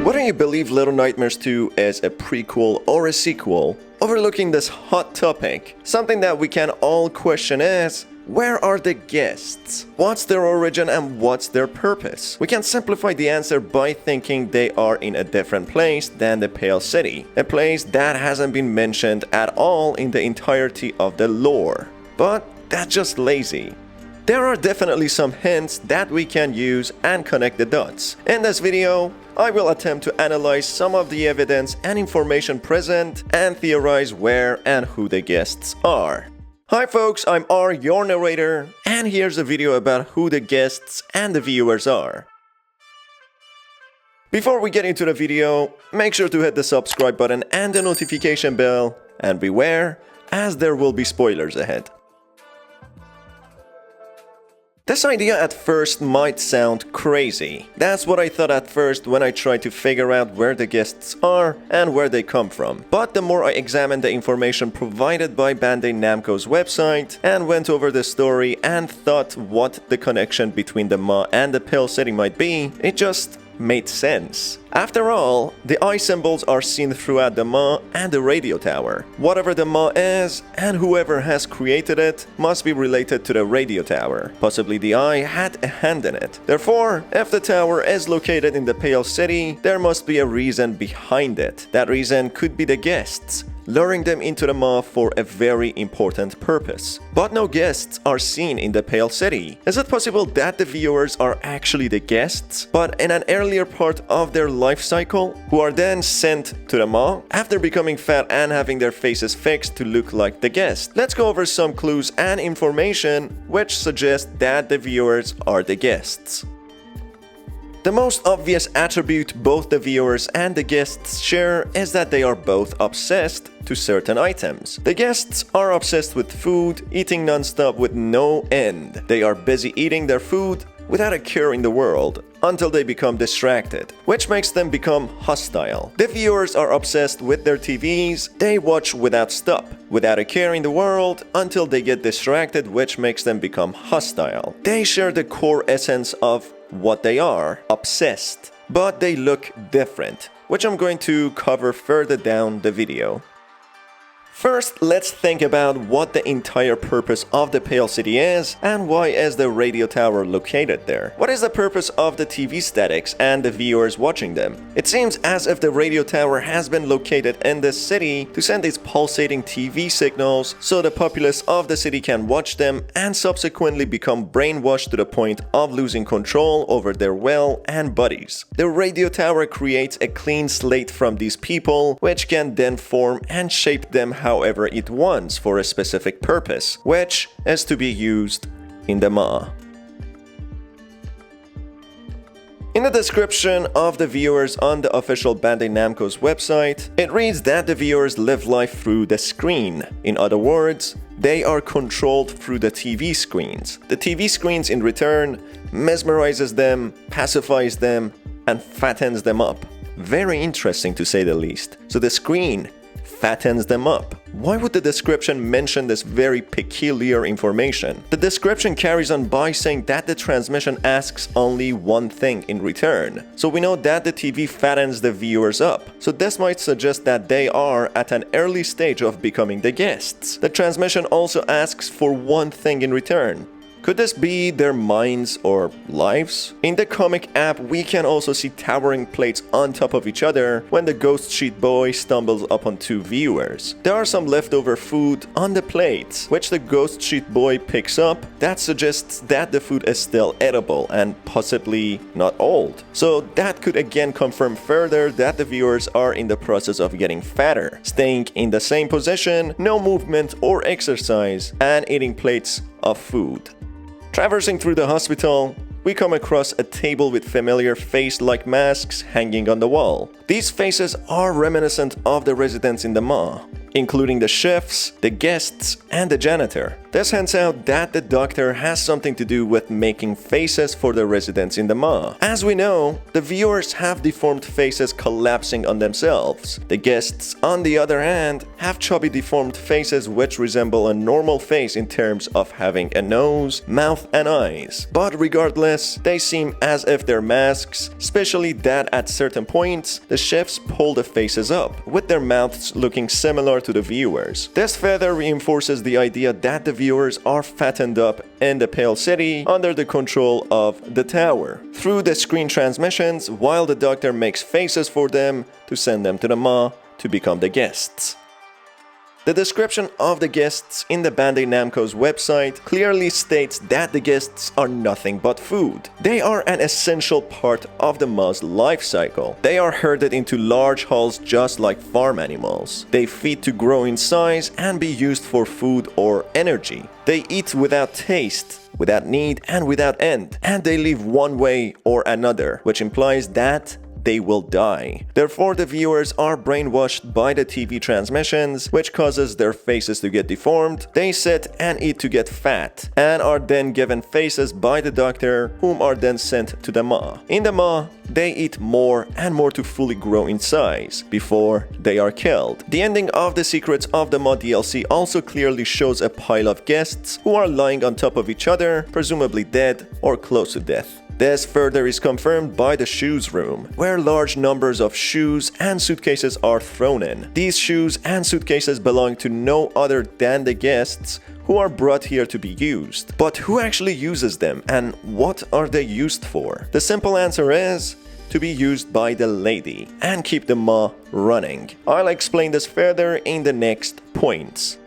Whether you believe Little Nightmares 2 is a prequel or a sequel, overlooking this hot topic, something that we can all question is, where are the guests? What's their origin and what's their purpose? We can simplify the answer by thinking they are in a different place than the Pale City, a place that hasn't been mentioned at all in the entirety of the lore. But that's just lazy. There are definitely some hints that we can use and connect the dots. In this video, I will attempt to analyze some of the evidence and information present and theorize where and who the guests are. Hi folks, I'm R, your narrator, and here's a video about who the guests and the viewers are. Before we get into the video, make sure to hit the subscribe button and the notification bell, and beware, as there will be spoilers ahead. This idea at first might sound crazy. That's what I thought at first when I tried to figure out where the guests are and where they come from. But the more I examined the information provided by Bandai Namco's website and went over the story and thought what the connection between the Ma and the Pale City might be, it just made sense. After all, the eye symbols are seen throughout the Ma and the radio tower. Whatever the Ma is, and whoever has created it, must be related to the radio tower. Possibly the eye had a hand in it. Therefore, if the tower is located in the Pale City, there must be a reason behind it. That reason could be the guests, luring them into the Ma for a very important purpose. But no guests are seen in the Pale City. Is it possible that the viewers are actually the guests, but in an earlier part of their life cycle, who are then sent to the Ma after becoming fat and having their faces fixed to look like the guest? Let's go over some clues and information which suggest that the viewers are the guests. The most obvious attribute both the viewers and the guests share is that they are both obsessed to certain items. The guests are obsessed with food, eating non-stop with no end. They are busy eating their food without a care in the world until they become distracted, which makes them become hostile. The viewers are obsessed with their TVs. They watch without stop, without a care in the world until they get distracted, which makes them become hostile. They share the core essence of what they are, obsessed, but they look different, which I'm going to cover further down the video. First, let's think about what the entire purpose of the Pale City is and why is the radio tower located there. What is the purpose of the TV statics and the viewers watching them? It seems as if the radio tower has been located in the city to send its pulsating TV signals so the populace of the city can watch them and subsequently become brainwashed to the point of losing control over their will and bodies. The radio tower creates a clean slate from these people, which can then form and shape them however it wants for a specific purpose, which is to be used in the Ma. In the description of the viewers on the official Bandai Namco's website, it reads that the viewers live life through the screen. In other words, they are controlled through the TV screens. The TV screens in return mesmerizes them, pacifies them, and fattens them up. Very interesting to say the least. So the screen fattens them up. Why would the description mention this very peculiar information? The description carries on by saying that the transmission asks only one thing in return. So we know that the TV fattens the viewers up. So this might suggest that they are at an early stage of becoming the guests. The transmission also asks for one thing in return. Could this be their minds or lives? In the comic app, we can also see towering plates on top of each other when the ghost sheet boy stumbles upon two viewers. There are some leftover food on the plates, which the ghost sheet boy picks up. That suggests that the food is still edible and possibly not old. So that could again confirm further that the viewers are in the process of getting fatter, staying in the same position, no movement or exercise, and eating plates of food. Traversing through the hospital, we come across a table with familiar face-like masks hanging on the wall. These faces are reminiscent of the residents in the Ma. including the chefs, the guests, and the janitor. This hints out that the doctor has something to do with making faces for the residents in the Ma. As we know, the viewers have deformed faces collapsing on themselves. The guests, on the other hand, have chubby deformed faces which resemble a normal face in terms of having a nose, mouth, and eyes. But regardless, they seem as if they're masks, especially that at certain points, the chefs pull the faces up, with their mouths looking similar to the viewers. This further reinforces the idea that the viewers are fattened up in the Pale City under the control of the tower, through the screen transmissions, while the doctor makes faces for them to send them to the Ma to become the guests. The description of the guests in the Bandai Namco's website clearly states that the guests are nothing but food. They are an essential part of the Ma's life cycle. They are herded into large halls just like farm animals. They feed to grow in size and be used for food or energy. They eat without taste, without need, and without end. And they live one way or another, which implies that they will die. Therefore, the viewers are brainwashed by the TV transmissions, which causes their faces to get deformed. They sit and eat to get fat, and are then given faces by the doctor, whom are then sent to the Ma. In the Ma, they eat more and more to fully grow in size before they are killed. The ending of the Secrets of the Ma DLC also clearly shows a pile of guests who are lying on top of each other, presumably dead or close to death. This further is confirmed by the shoes room, where large numbers of shoes and suitcases are thrown in. These shoes and suitcases belong to no other than the guests who are brought here to be used. But who actually uses them, and what are they used for? The simple answer is to be used by the lady and keep the Ma running. I'll explain this further in the next points.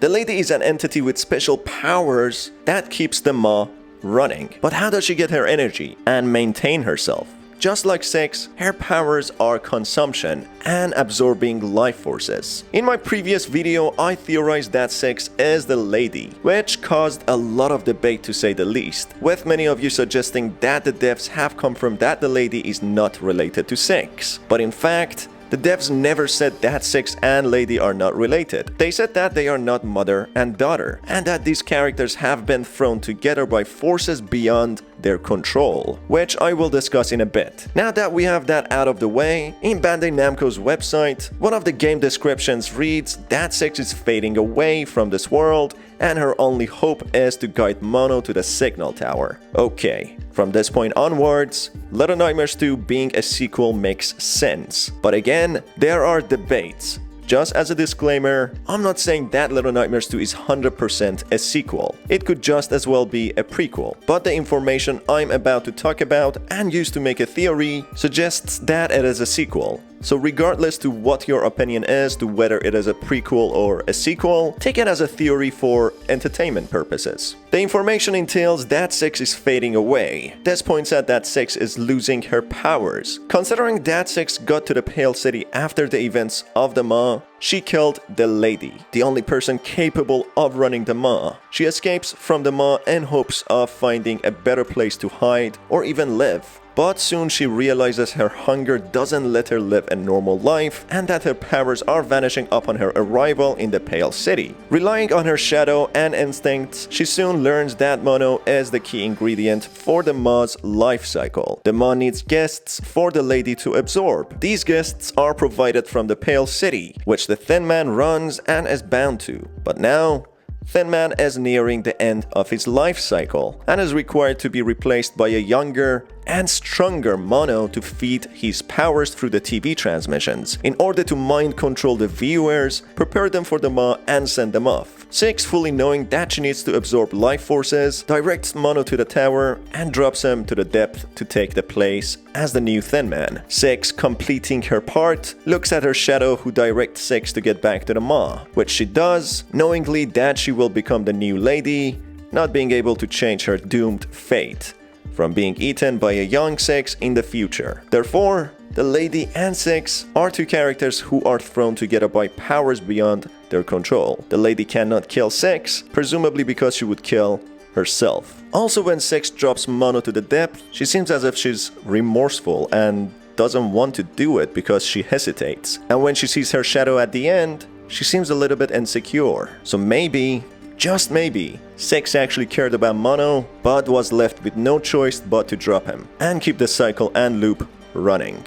The lady is an entity with special powers that keeps the Ma running. But how does she get her energy and maintain herself? Just like sex, her powers are consumption and absorbing life forces. In my previous video, I theorized that sex is the lady, which caused a lot of debate to say the least, with many of you suggesting that the devs have confirmed that the lady is not related to sex. But in fact, the devs never said that sex and lady are not related. They said that they are not mother and daughter, and that these characters have been thrown together by forces beyond their control, which I will discuss in a bit. Now that we have that out of the way, in Bandai Namco's website, one of the game descriptions reads that sex is fading away from this world and her only hope is to guide Mono to the signal tower. Okay, from this point onwards, Little Nightmares 2 being a sequel makes sense. But again, there are debates. Just as a disclaimer, I'm not saying that Little Nightmares 2 is 100% a sequel. It could just as well be a prequel. But the information I'm about to talk about and use to make a theory suggests that it is a sequel. So regardless to what your opinion is to whether it is a prequel or a sequel, take it as a theory for entertainment purposes. The information entails that Six is fading away. This points out that Six is losing her powers. Considering that Six got to the Pale City after the events of the Ma, she killed the lady, the only person capable of running the Ma. She escapes from the Ma in hopes of finding a better place to hide or even live. But soon she realizes her hunger doesn't let her live a normal life and that her powers are vanishing upon her arrival in the Pale City. Relying on her shadow and instincts, she soon learns that Mono is the key ingredient for the Ma's life cycle. The Ma needs guests for the lady to absorb. These guests are provided from the Pale City, which the Thin Man runs and is bound to. But now, Thin Man is nearing the end of his life cycle and is required to be replaced by a younger and stronger Mono to feed his powers through the TV transmissions in order to mind control the viewers, prepare them for the Ma, and send them off. Six, fully knowing that she needs to absorb life forces, directs Mono to the tower and drops him to the depth to take the place as the new Thin Man. Six, completing her part, looks at her shadow who directs Six to get back to the Ma, which she does, knowingly that she will become the new lady, not being able to change her doomed fate from being eaten by a young Six in the future. Therefore, the lady and Six are two characters who are thrown together by powers beyond their control. The lady cannot kill Six, presumably because she would kill herself. Also, when Six drops Mono to the depth, she seems as if she's remorseful and doesn't want to do it because she hesitates. And when she sees her shadow at the end, She seems a little bit insecure. So maybe, just maybe, Six actually cared about Mono, but was left with no choice but to drop him and keep the cycle and loop running.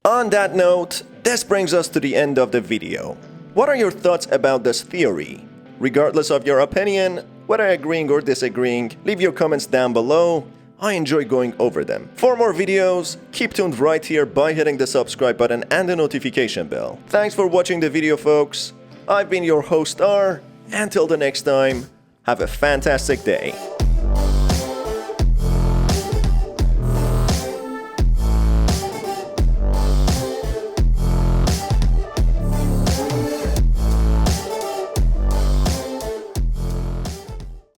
On that note, this brings us to the end of the video. What are your thoughts about this theory? Regardless of your opinion, whether agreeing or disagreeing, leave your comments down below. I enjoy going over them. For more videos, keep tuned right here by hitting the subscribe button and the notification bell. Thanks for watching the video, folks. I've been your host R. Until the next time, have a fantastic day.